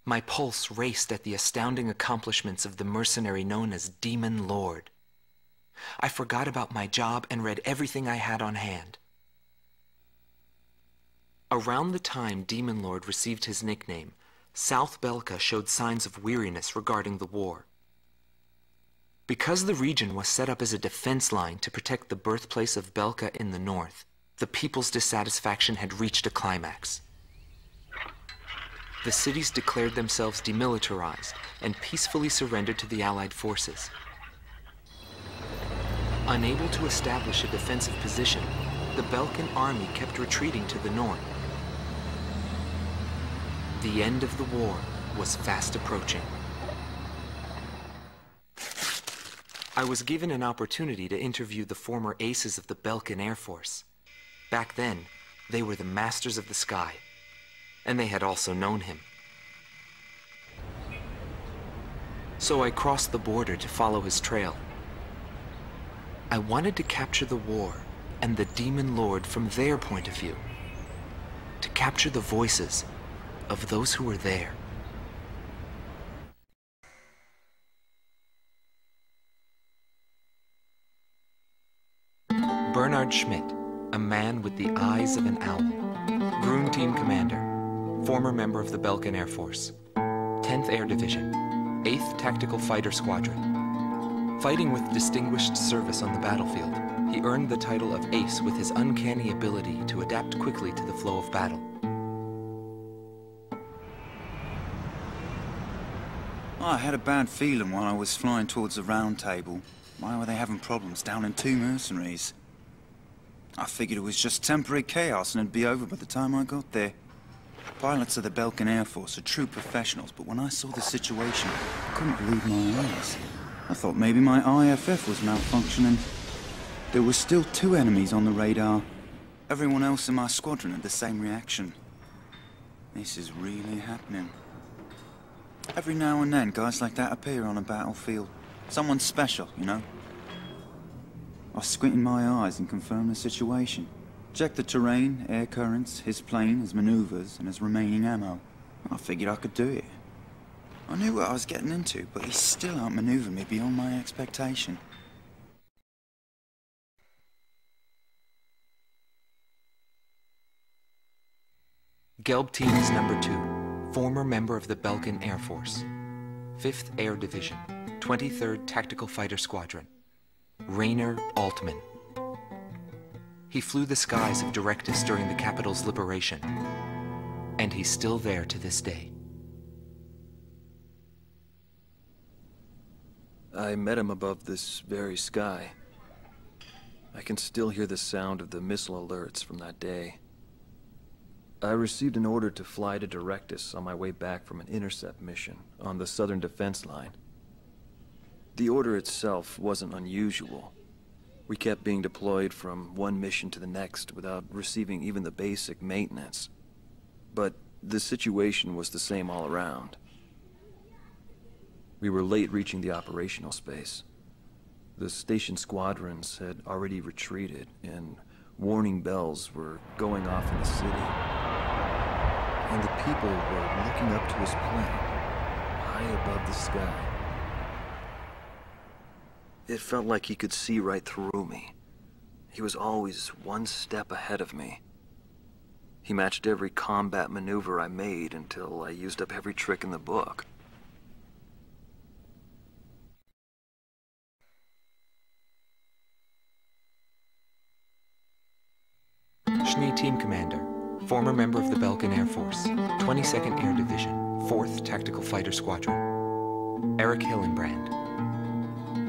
My pulse raced at the astounding accomplishments of the mercenary known as Demon Lord. I forgot about my job and read everything I had on hand. Around the time Demon Lord received his nickname, South Belka showed signs of weariness regarding the war. Because the region was set up as a defense line to protect the birthplace of Belka in the north, the people's dissatisfaction had reached a climax. The cities declared themselves demilitarized and peacefully surrendered to the Allied forces. Unable to establish a defensive position, the Belkan army kept retreating to the north. The end of the war was fast approaching. I was given an opportunity to interview the former aces of the Belkan Air Force. Back then, they were the masters of the sky, and they had also known him. So I crossed the border to follow his trail. I wanted to capture the war and the Demon Lord from their point of view, to capture the voices of those who were there. Bernard Schmidt, a man with the eyes of an owl. Groom Team Commander, former member of the Belkan Air Force, 10th Air Division, 8th Tactical Fighter Squadron. Fighting with distinguished service on the battlefield, he earned the title of Ace with his uncanny ability to adapt quickly to the flow of battle. I had a bad feeling while I was flying towards the round table. Why were they having problems down in 2 mercenaries? I figured it was just temporary chaos and it'd be over by the time I got there. Pilots of the Belkan Air Force are true professionals, but when I saw the situation, I couldn't believe my eyes. I thought maybe my IFF was malfunctioning. There were still 2 enemies on the radar. Everyone else in my squadron had the same reaction. This is really happening. Every now and then, guys like that appear on a battlefield. Someone special, you know? I squinted my eyes and confirmed the situation. Checked the terrain, air currents, his plane, his maneuvers, and his remaining ammo. I figured I could do it. I knew what I was getting into, but he still outmaneuvered me beyond my expectation. Gelb Teams Number 2, former member of the Belkan Air Force, 5th Air Division, 23rd Tactical Fighter Squadron, Rainer Altman. He flew the skies of Directus during the capital's liberation, and he's still there to this day. I met him above this very sky. I can still hear the sound of the missile alerts from that day. I received an order to fly to Directus on my way back from an intercept mission on the southern defense line. The order itself wasn't unusual. We kept being deployed from one mission to the next without receiving even the basic maintenance. But the situation was the same all around. We were late reaching the operational space. The station squadrons had already retreated, and warning bells were going off in the city. And the people were looking up to his plane, high above the sky. It felt like he could see right through me. He was always one step ahead of me. He matched every combat maneuver I made until I used up every trick in the book. Schnee Team Commander, former member of the Belkan Air Force, 22nd Air Division, 4th Tactical Fighter Squadron, Eric Hillenbrand.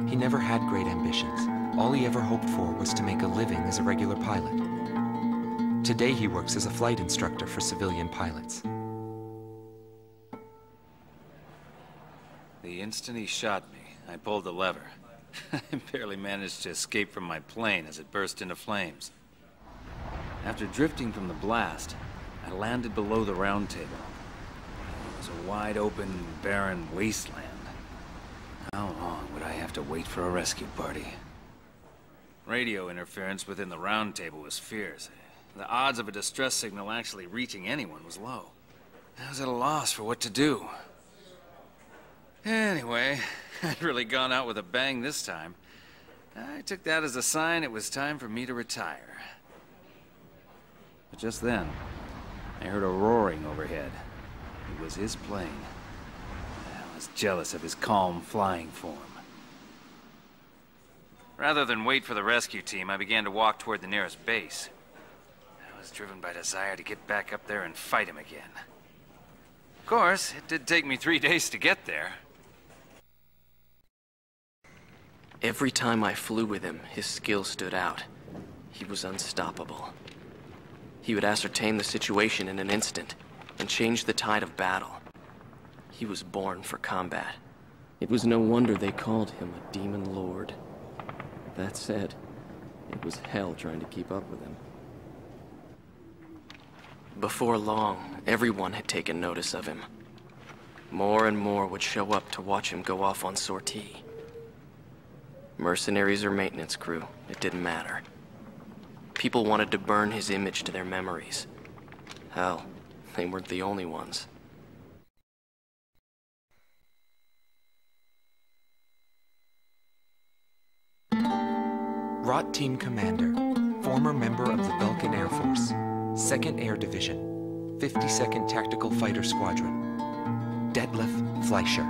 He never had great ambitions. All he ever hoped for was to make a living as a regular pilot. Today he works as a flight instructor for civilian pilots. The instant he shot me, I pulled the lever. I barely managed to escape from my plane as it burst into flames. After drifting from the blast, I landed below the round table. It was a wide open, barren wasteland. How long would I have to wait for a rescue party? Radio interference within the round table was fierce. The odds of a distress signal actually reaching anyone was low. I was at a loss for what to do. Anyway, I'd really gone out with a bang this time. I took that as a sign it was time for me to retire. But just then, I heard a roaring overhead. It was his plane. I was jealous of his calm flying form. Rather than wait for the rescue team, I began to walk toward the nearest base. I was driven by desire to get back up there and fight him again. Of course, it did take me 3 days to get there. Every time I flew with him, his skill stood out. He was unstoppable. He would ascertain the situation in an instant and change the tide of battle. He was born for combat. It was no wonder they called him a demon lord. That said, it was hell trying to keep up with him. Before long, everyone had taken notice of him. More and more would show up to watch him go off on sortie. Mercenaries or maintenance crew, it didn't matter. People wanted to burn his image to their memories. Hell, they weren't the only ones. Rot Team Commander, former member of the Belkan Air Force, 2nd Air Division, 52nd Tactical Fighter Squadron, Detlef Fleischer,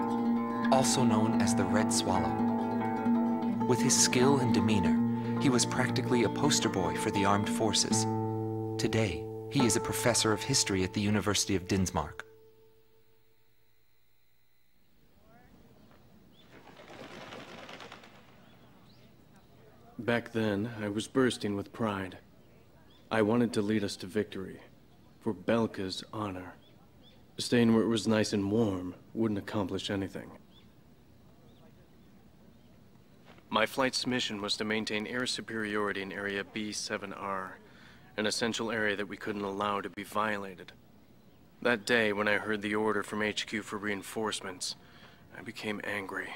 also known as the Red Swallow. With his skill and demeanor, he was practically a poster boy for the armed forces. Today, he is a professor of history at the University of Dinsmark. Back then, I was bursting with pride. I wanted to lead us to victory, for Belka's honor. Staying where it was nice and warm wouldn't accomplish anything. My flight's mission was to maintain air superiority in Area B7R, an essential area that we couldn't allow to be violated. That day, when I heard the order from HQ for reinforcements, I became angry.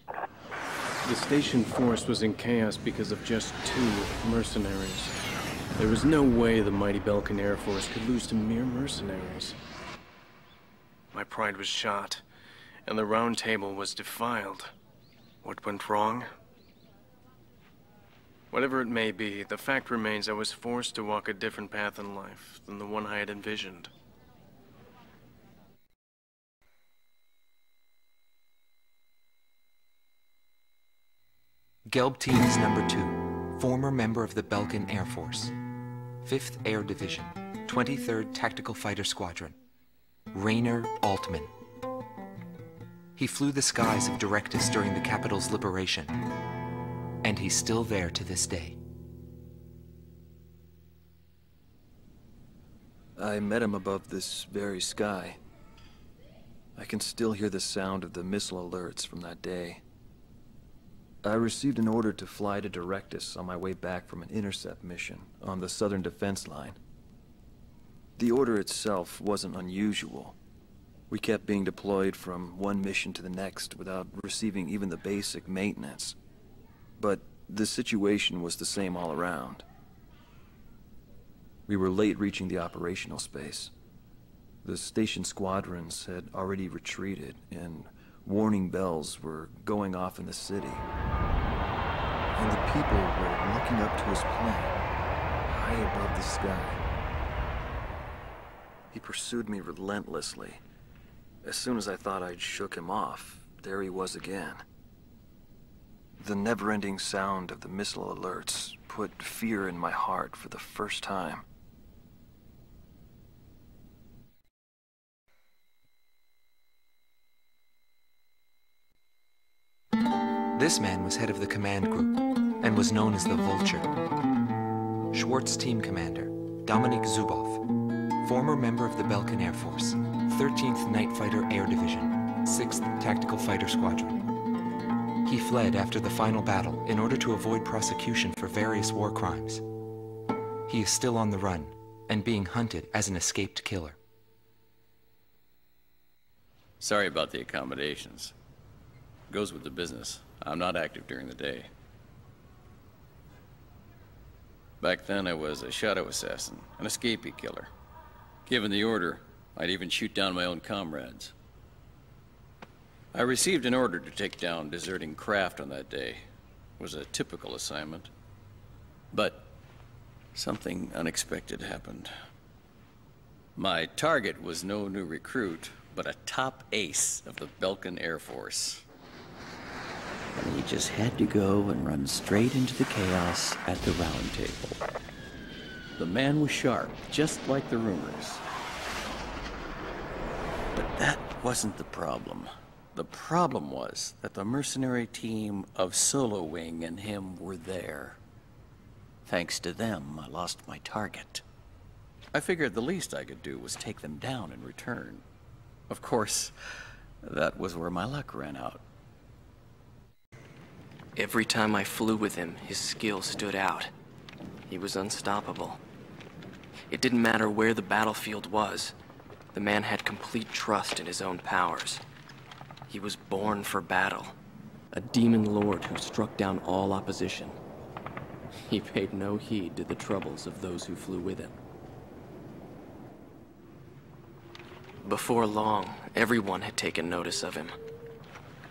The station force was in chaos because of just 2 mercenaries. There was no way the mighty Belkan Air Force could lose to mere mercenaries. My pride was shot, and the round table was defiled. What went wrong? Whatever it may be, the fact remains I was forced to walk a different path in life than the one I had envisioned. Gelb Team's number 2, former member of the Belkan Air Force, 5th Air Division, 23rd Tactical Fighter Squadron, Rainer Altman. He flew the skies of Directus during the capital's liberation, and he's still there to this day. I met him above this very sky. I can still hear the sound of the missile alerts from that day. I received an order to fly to Directus on my way back from an intercept mission on the southern defense line. The order itself wasn't unusual. We kept being deployed from one mission to the next without receiving even the basic maintenance. But the situation was the same all around. We were late reaching the operational space. The station squadrons had already retreated, and warning bells were going off in the city. And the people were looking up to his plane, high above the sky. He pursued me relentlessly. As soon as I thought I'd shook him off, there he was again. The never-ending sound of the missile alerts put fear in my heart for the first time. This man was head of the command group and was known as the Vulture. Schwartz Team Commander, Dominik Zubov, former member of the Belkan Air Force, 13th Night Fighter Air Division, 6th Tactical Fighter Squadron. He fled after the final battle in order to avoid prosecution for various war crimes. He is still on the run and being hunted as an escaped killer. Sorry about the accommodations. Goes with the business. I'm not active during the day. Back then, I was a shadow assassin, an escapee killer. Given the order, I'd even shoot down my own comrades. I received an order to take down deserting craft on that day. It was a typical assignment. But something unexpected happened. My target was no new recruit, but a top ace of the Belkan Air Force. And he just had to go and run straight into the chaos at the round table. The man was sharp, just like the rumors. But that wasn't the problem. The problem was that the mercenary team of Solo Wing and him were there. Thanks to them, I lost my target. I figured the least I could do was take them down in return. Of course, that was where my luck ran out. Every time I flew with him, his skill stood out. He was unstoppable. It didn't matter where the battlefield was. The man had complete trust in his own powers. He was born for battle. A demon lord who struck down all opposition. He paid no heed to the troubles of those who flew with him. Before long, everyone had taken notice of him.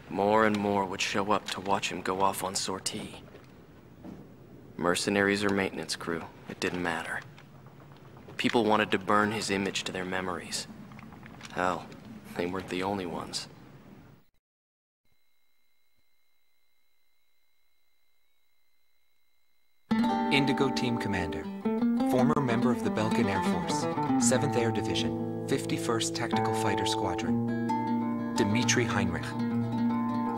More and more would show up to watch him go off on sortie. Mercenaries or maintenance crew, it didn't matter. People wanted to burn his image to their memories. Hell, they weren't the only ones. Indigo Team Commander, former member of the Belkan Air Force, 7th Air Division, 51st Tactical Fighter Squadron. Dmitri Heinrich.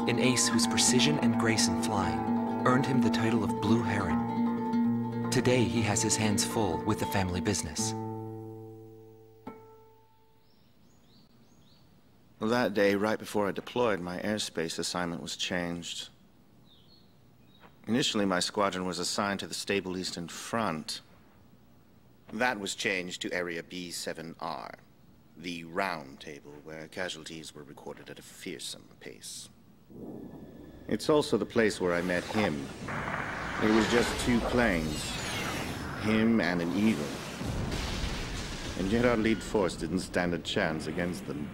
An ace whose precision and grace in flying earned him the title of Blue Heron. Today, he has his hands full with the family business. Well, that day, right before I deployed, my airspace assignment was changed. Initially, my squadron was assigned to the stable Eastern Front. That was changed to Area B7R, the round table where casualties were recorded at a fearsome pace. It's also the place where I met him. It was just 2 planes, him and an eagle. And yet our lead force didn't stand a chance against them.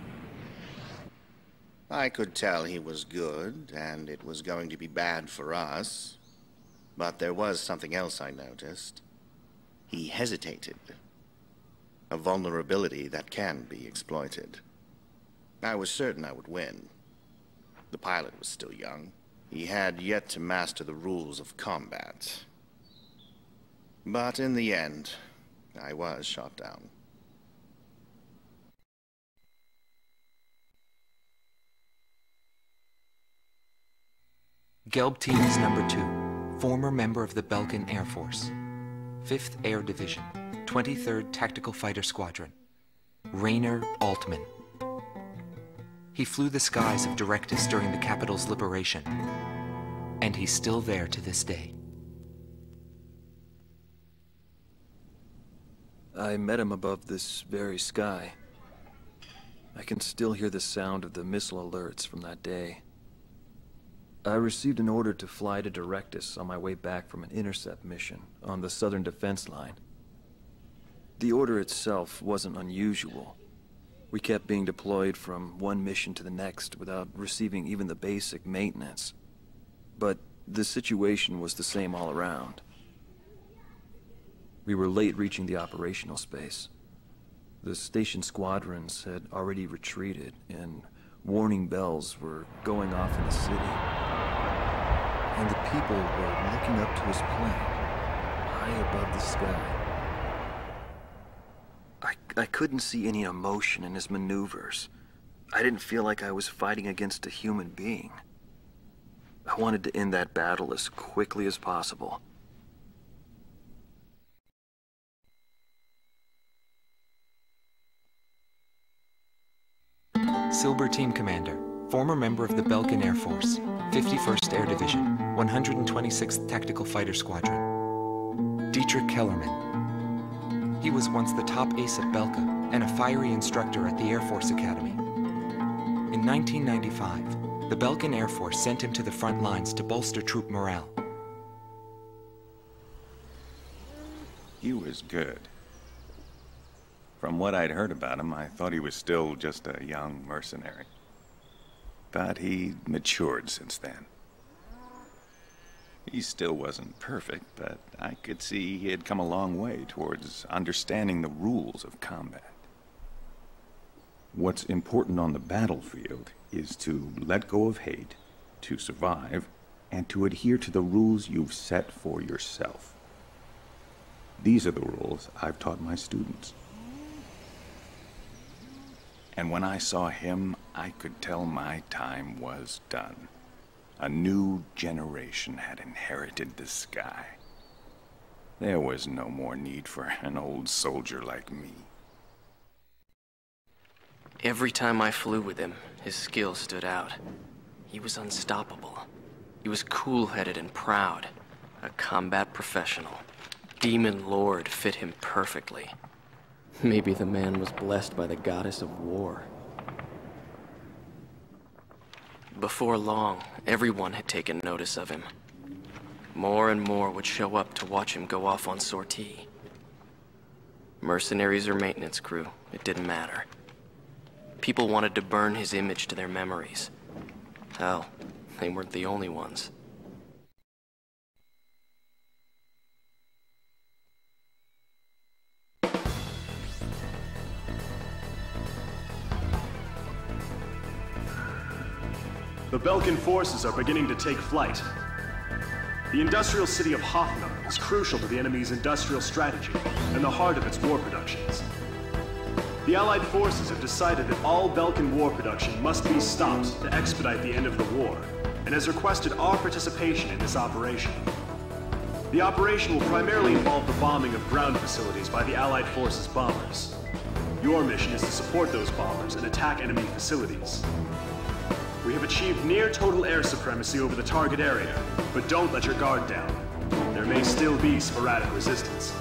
I could tell he was good, and it was going to be bad for us. But there was something else I noticed. He hesitated. A vulnerability that can be exploited. I was certain I would win. The pilot was still young. He had yet to master the rules of combat. But in the end, I was shot down. Gelb Team is number 2, former member of the Belkan Air Force, 5th Air Division, 23rd Tactical Fighter Squadron. Rainer Altman. He flew the skies of Directus during the capital's liberation, and he's still there to this day. I met him above this very sky. I can still hear the sound of the missile alerts from that day. I received an order to fly to Directus on my way back from an intercept mission on the southern defense line. The order itself wasn't unusual. We kept being deployed from one mission to the next without receiving even the basic maintenance. But the situation was the same all around. We were late reaching the operational space. The station squadrons had already retreated, and warning bells were going off in the city. And the people were looking up to his plane, high above the sky. I couldn't see any emotion in his maneuvers. I didn't feel like I was fighting against a human being. I wanted to end that battle as quickly as possible. Silver Team Commander, former member of the Belkan Air Force, 51st Air Division, 126th Tactical Fighter Squadron. Dietrich Kellerman. He was once the top ace at Belka and a fiery instructor at the Air Force Academy. In 1995, the Belkan Air Force sent him to the front lines to bolster troop morale. He was good. From what I'd heard about him, I thought he was still just a young mercenary. but he matured since then. He still wasn't perfect, but I could see he had come a long way towards understanding the rules of combat. What's important on the battlefield is to let go of hate, to survive, and to adhere to the rules you've set for yourself. These are the rules I've taught my students. And when I saw him, I could tell my time was done. A new generation had inherited the sky. There was no more need for an old soldier like me. Every time I flew with him, his skill stood out. He was unstoppable. He was cool-headed and proud. A combat professional. Demon Lord fit him perfectly. Maybe the man was blessed by the goddess of war. Before long, everyone had taken notice of him. More and more would show up to watch him go off on sortie. Mercenaries or maintenance crew, it didn't matter. People wanted to burn his image to their memories. Hell, they weren't the only ones. The Belkan forces are beginning to take flight. The industrial city of Hoffnung is crucial to the enemy's industrial strategy and the heart of its war productions. The Allied forces have decided that all Belkan war production must be stopped to expedite the end of the war, and has requested our participation in this operation. The operation will primarily involve the bombing of ground facilities by the Allied forces' bombers. Your mission is to support those bombers and attack enemy facilities. We have achieved near total air supremacy over the target area, but don't let your guard down. There may still be sporadic resistance.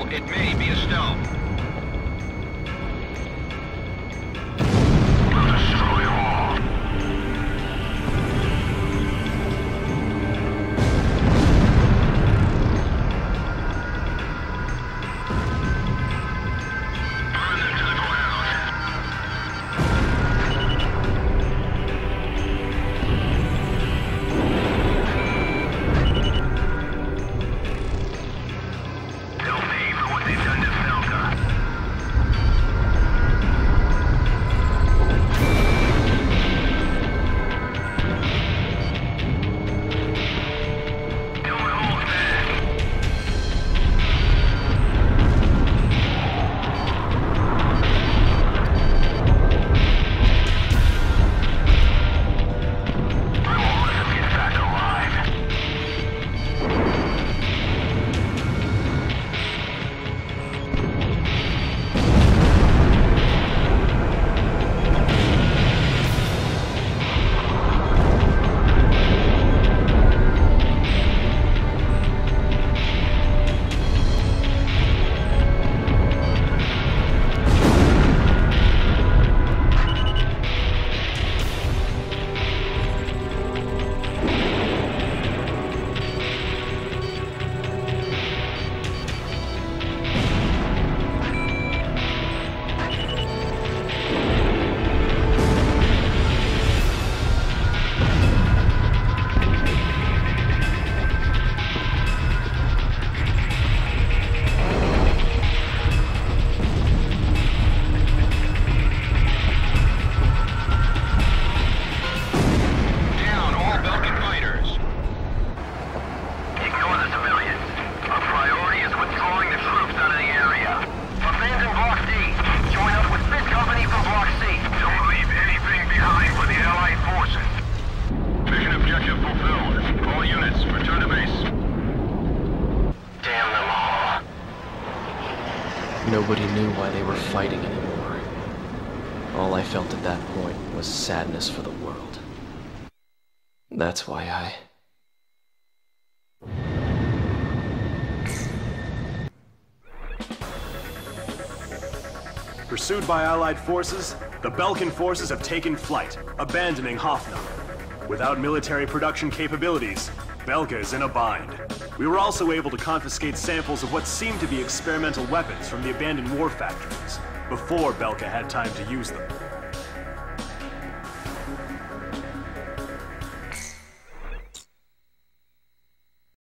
It may be a stealth. We'll destroy them all. Burn them to the ground. They'll pay for what they've done to Belkan. Don't hold back. I won't let them get back alive. Down all Belkan fighters. Ignore the civilians. Our priority is withdrawing the troops out of the area. Abandon Block D. Join up with this company from Block C. Don't leave anything behind for the Allied forces. Mission objective fulfilled. All units, return to base. Damn them all. Nobody knew why they were fighting anymore. All I felt at that point was sadness for the world. That's why I... Pursued by Allied forces, the Belkan forces have taken flight, abandoning Hoffnung. Without military production capabilities, Belka is in a bind. We were also able to confiscate samples of what seemed to be experimental weapons from the abandoned war factories, before Belka had time to use them.